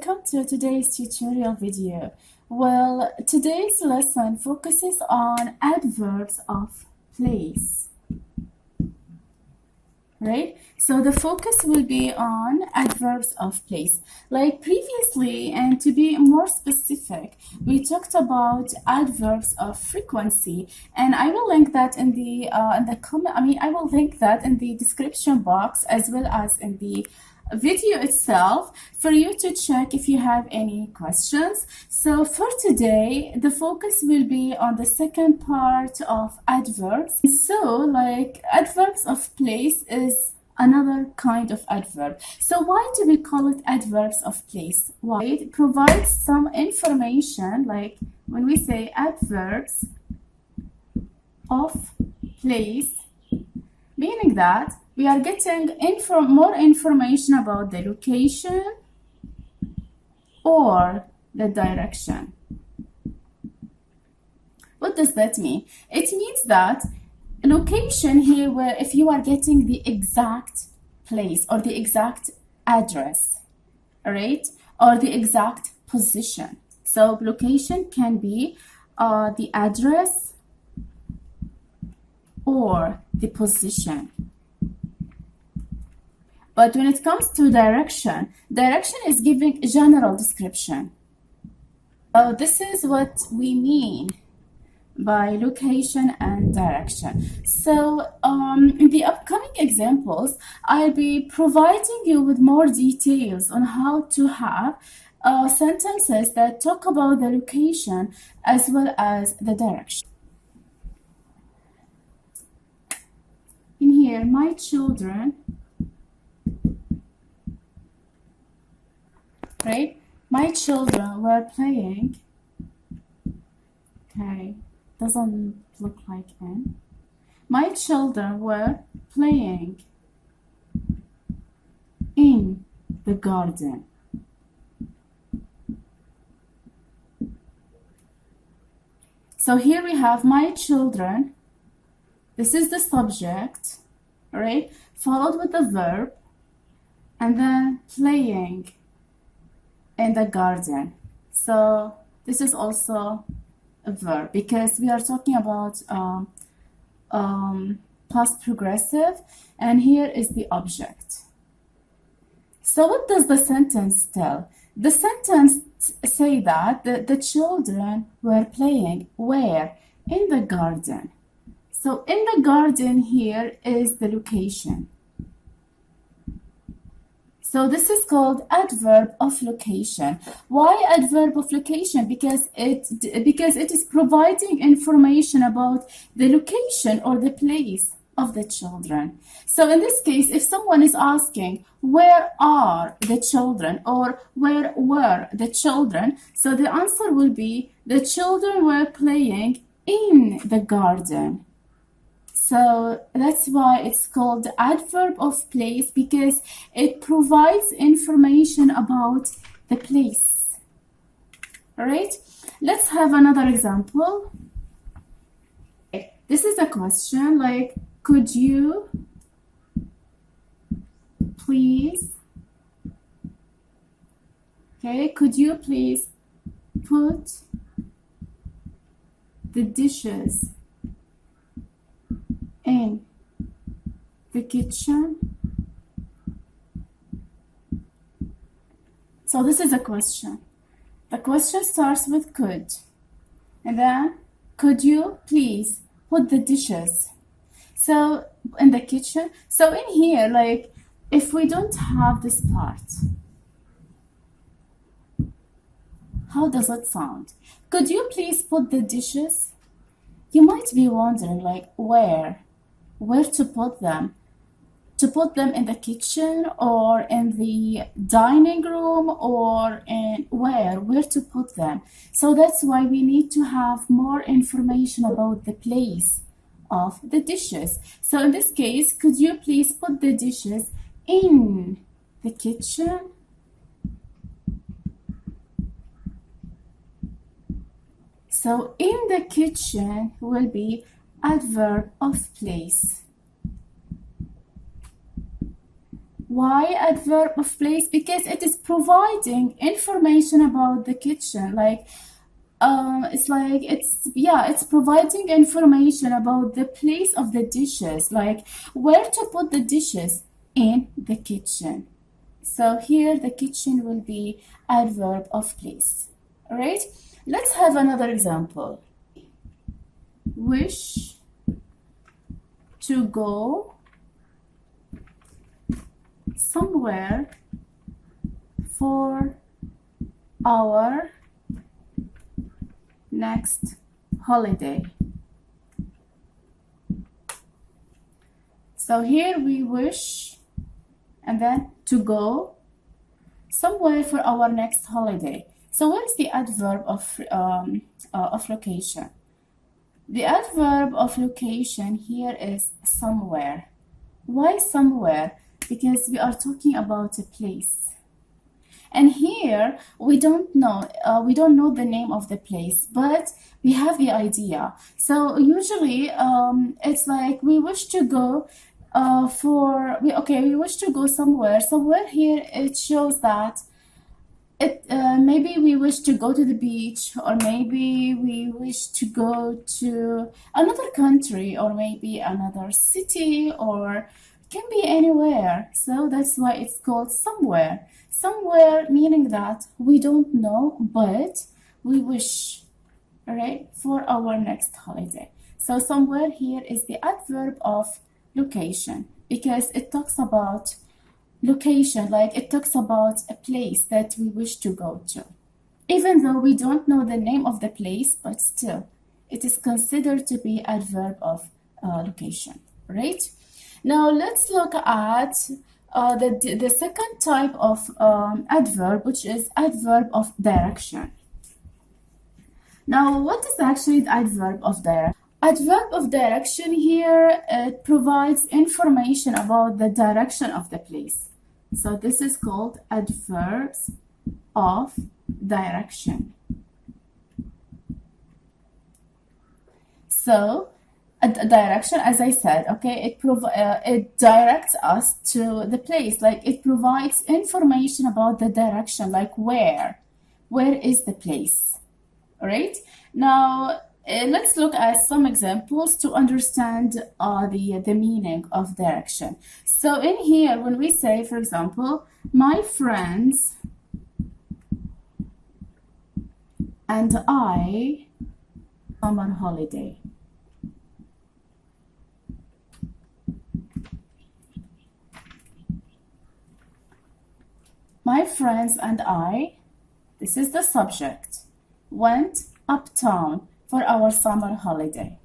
welcome to today's tutorial video. Well, today's lesson focuses on adverbs of place, right? So the focus will be on adverbs of place. Like previously, and to be more specific, we talked about adverbs of frequency, and I will link that in the comment. I will link that in the description box as well as in the video itself for you to check if you have any questions. So for today, the focus will be on the second part of adverbs. So like adverbs of place is another kind of adverb. So why do we call it adverbs of place? Why? It provides some information, like when we say adverbs of place, meaning that we are getting more information about the location or the direction. What does that mean? It means that location here, where if you are getting the exact place or the exact address, all right, or the exact position. So location can be the address or the position. But when it comes to direction, direction is giving a general description. This is what we mean by location and direction. So in the upcoming examples, I'll be providing you with more details on how to have sentences that talk about the location as well as the direction. In here, my children, right? My children were playing. Okay, doesn't look like in. My children were playing in the garden. So here we have my children. This is the subject, right? Followed with the verb, and then playing in the garden. So this is also a verb because we are talking about past progressive, and here is the object. So what does the sentence tell? The sentence say that the children were playing where? In the garden. So in the garden here is the location. So this is called adverb of location. Why adverb of location? Because it is providing information about the location or the place of the children. So in this case, if someone is asking, where are the children, or where were the children? So the answer will be, the children were playing in the garden. So that's why it's called the adverb of place, because it provides information about the place. All right, let's have another example. This is a question like, could you please, could you please put the dishes in the kitchen? So this is a question. The question starts with could, and then could you please put the dishes so in the kitchen? So in here, like if we don't have this part, how does it sound? Could you please put the dishes? You might be wondering like where to put them. To put them in the kitchen or in the dining room, or in where to put them. So that's why we need to have more information about the place of the dishes. So in this case, could you please put the dishes in the kitchen? So in the kitchen will be adverb of place. Why adverb of place? Because it is providing information about the kitchen. Like it's providing information about the place of the dishes, like where to put the dishes in the kitchen. So here the kitchen will be adverb of place. All right, let's have another example. Wish to go somewhere for our next holiday. So here we wish and then to go somewhere for our next holiday. So what is the adverb of location? The adverb of location here is somewhere. Why somewhere? Because we are talking about a place. And here we don't know the name of the place, but we have the idea. So usually it's like we wish to go we wish to go somewhere. Somewhere here it shows that maybe we wish to go to the beach, or maybe we wish to go to another country, or maybe another city, or can be anywhere. So that's why it's called somewhere. Somewhere meaning that we don't know, but we wish, all right, for our next holiday. So somewhere here is the adverb of location, because it talks about location, like it talks about a place that we wish to go to. Even though we don't know the name of the place, but still, it is considered to be adverb of location, right? Now let's look at the second type of adverb, which is adverb of direction. Now, what is actually the adverb of direction? Adverb of direction here, it provides information about the direction of the place. So this is called adverbs of direction. So a direction, as I said, okay, it directs us to the place, like it provides information about the direction, like where is the place. All right, now let's look at some examples to understand the meaning of direction. So in here, when we say, for example, my friends and I summer holiday. My friends and I, this is the subject, went uptown for our summer holiday.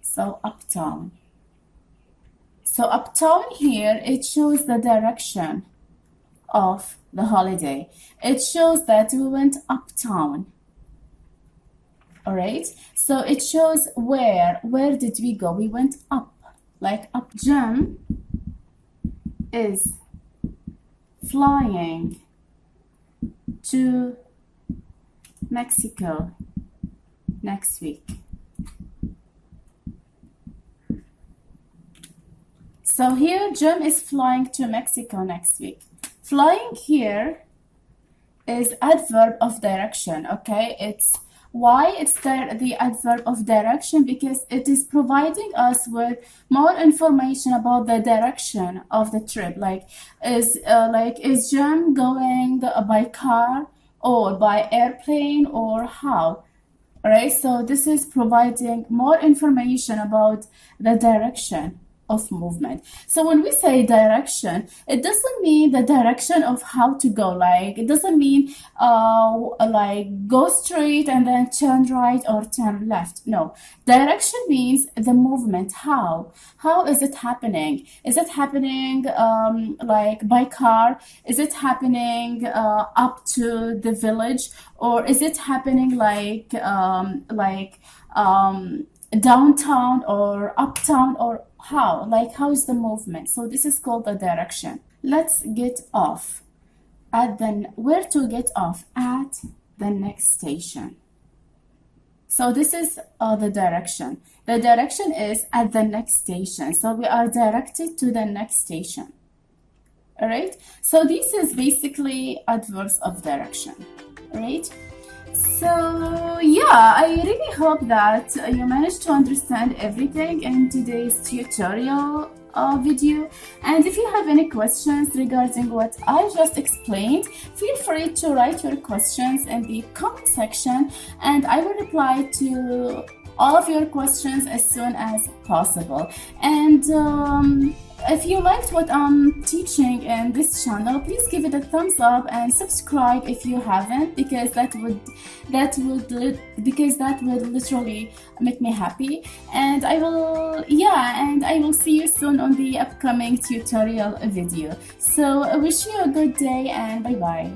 So uptown. So uptown here, it shows the direction of the holiday. It shows that we went uptown. All right. So it shows where did we go? We went up, like up. Jim is flying to Mexico next week. So here, Jim is flying to Mexico next week. Flying here is adverb of direction, okay? It's why it's the adverb of direction, because it is providing us with more information about the direction of the trip. Like is Jim going by car or by airplane, or how? All right, so this is providing more information about the direction of movement. So when we say direction, it doesn't mean the direction of how to go. Like it doesn't mean like go straight and then turn right or turn left. No, direction means the movement. How is it happening? Is it happening like by car? Is it happening up to the village, or is it happening downtown or uptown, or how? Like how is the movement? So this is called the direction. Let's get off where to get off? At the next station. So this is the direction. The direction is at the next station. So we are directed to the next station. All right. So this is basically adverbs of direction. All right. So yeah, I really hope that you managed to understand everything in today's tutorial video. And if you have any questions regarding what I just explained, feel free to write your questions in the comment section, and I will reply to all of your questions as soon as possible. And if you liked what I'm teaching in this channel, please give it a thumbs up and subscribe if you haven't, because that would literally make me happy. And I will see you soon on the upcoming tutorial video. So I wish you a good day, and bye bye.